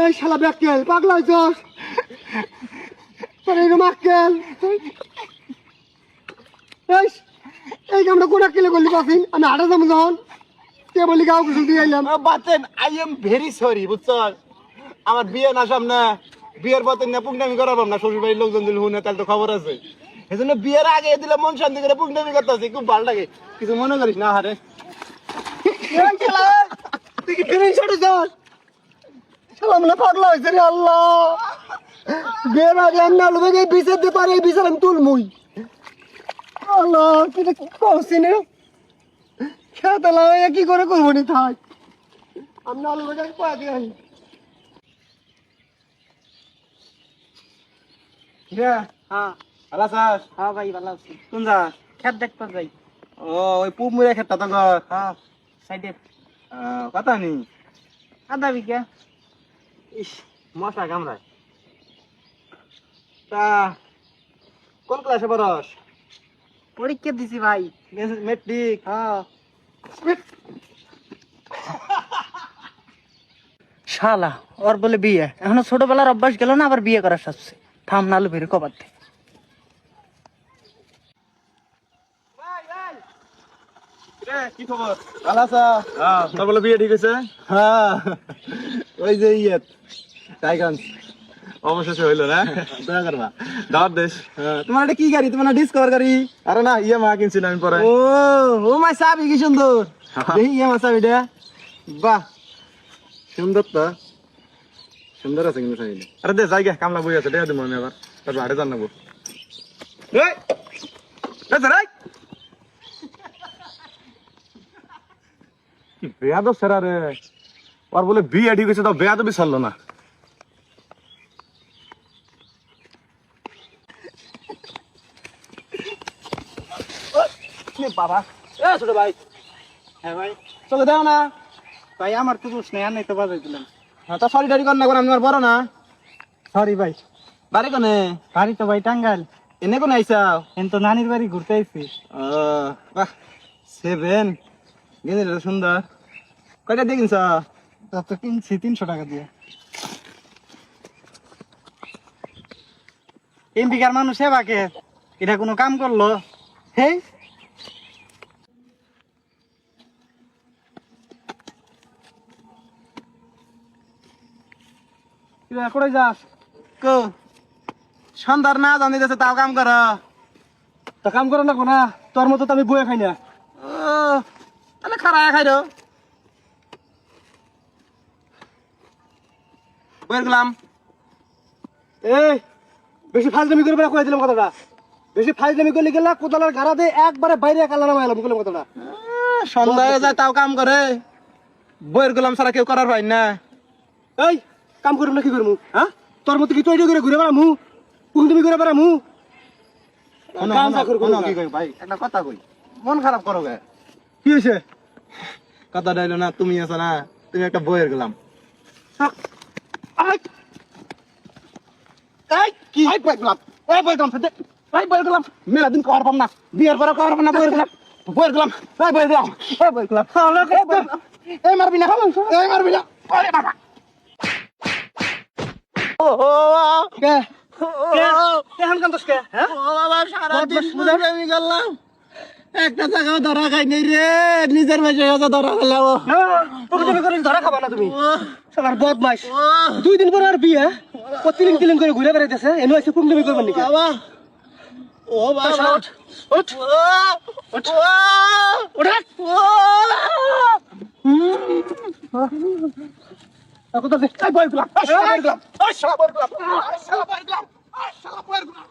এই শালা ব্যাককেল পাগলা হইছস তোর এই মাক্কেল এই কামটা কোন কেলে করলি পাছিন আমি হাঁটা যাবো যখন কে বলি গাও কুসুম দিয়ে আইলাম Baten I am very sorry বুঝছস আমার বিয়ে না সামনে বিয়ের পথে না পুংনামি করাবো না শ্বশুর বাড়ির লোকজন দিল হুনে তাহলে তো খবর আছে এজন্য বিয়ের আগে দিলে মন শান্তি করে পুংনামি করতেছি খুব ভালো লাগে কিছু মনে করিস না হারে তুই কি ফিরিং ছোট যাস শালা মনে পাগলা হয়েছে রে আল্লাহ বিয়ের আগে আমি আলু ভেঙে বিচার দিতে পারি এই বিচার আমি তুলমুই আল্লাহ তুই কি করছিস রে খেতে লাগে কি করে করবো নি থাক আমি আলু ভেঙে পা দিয়ে আসি হ্যাঁ ভালো আছিস হ্যাঁ ভাই ভালো আছি কোন যাস খেত দেখতে যাই ও ওই পুপ মুড়ে খেতটা তো ঘর হ্যাঁ সাইডে কথা নেই আধা বিঘা ইস মশা কামড়ায় তা কোন ক্লাসে পড়স পরীক্ষা দিছি ভাই মেট্রিক হ্যাঁ শালা ওর বলে বিয়ে এখনো ছোটবেলার অভ্যাস গেল না আবার বিয়ে করার সাথে থাম নালু বের কবার দে কি খবর ভালো আছো তোর বলে বিয়ে ঠিক হয়েছে হ্যাঁ ওই যে টাইগান অবশেষে হইলো না দয়া করবা দাওয়াত দেশ তোমার এটা কি গাড়ি তোমার না ডিসকভার গাড়ি আরে না মা কিনছি না আমি পরে ও মাই সাবি কি সুন্দর দেখি মা সাবি দে বাহ সুন্দর তো সুন্দর আছে কিন্তু সাইড আরে দে জায়গা কামলা বই আছে দে দেবো আমি আবার তারপর হাটে জানাবো এই এই বেয়া তো সেরা রে আর বলে বিয়ে ঠিক হয়েছে তো বেয়া তো বিছাড়লো না বাবা ছোট ভাই হ্যাঁ ভাই চলে দাও না ভাই আমার তো দোষ নেই আর তো বাজাই দিলাম তা সরি টারি কর না করে আমি আর বড় না সরি ভাই বাড়ি কোনে বাড়ি তো ভাই টাঙ্গাইল এনে কোনে আইসাও তো নানির বাড়ি ঘুরতে আইছি বাহ সেভেন গেঞ্জিটা তো সুন্দর কয়টা দিয়ে কিনছ তো কিনছি 300 টাকা দিয়ে 3 বিঘার মানুষ বাকে এটা কোনো কাম করলো হেই করে যাস কো সন্ধ্যার না জানি যাচ্ছে তাও কাম কর তা কাম করে না কোনা তোর মতো তো আমি বয়ে খাই না তাহলে খারাপ খাই দো বইয়ের গেলাম এই বেশি ফাজলামি করে কয়ে দিলাম কথাটা বেশি ফাজলামি করলে গেলা কোদালের গাড়া দিয়ে একবারে বাইরে কালা নামা এলাম বললাম কথাটা সন্ধ্যায় যায় তাও কাম করে বইয়ের গোলাম ছাড়া কেউ করার হয় না এই কাম করব না কি করবো হ্যাঁ তোর মতো কি তৈরি করে ঘুরে বেড়ামু তুমি করে বেড়ামু ভাই একটা কথা কই মন খারাপ করো গে কি হয়েছে কথা ডাইলো না তুমি আছো না তুমি একটা বইয়ের গেলাম কি বই গেলাম মেলা দিন কর পাম না বিয়ের পরে কর পাম না বইয়ের গেলাম বই গেলাম এই মারবি না ওরে বাবা কে এখন কান্দস কে হ্যাঁ সারাদিন আমি গেলাম একটা জায়গা ধরা খাই নাই রে নিজের মেশে ধরা খেলাম তুমি করে ধরা খাবা না তুমি সবার বদমাইশ 2 দিন পর আর বিয়ে প্রতিদিন তিলিং করে ঘুরে বেড়াইতেছে এনে এসে কুমদমি করবেন নাকি বাবা ও বাবা ওঠ কত দে এই বই গুলা শালা বই গুলা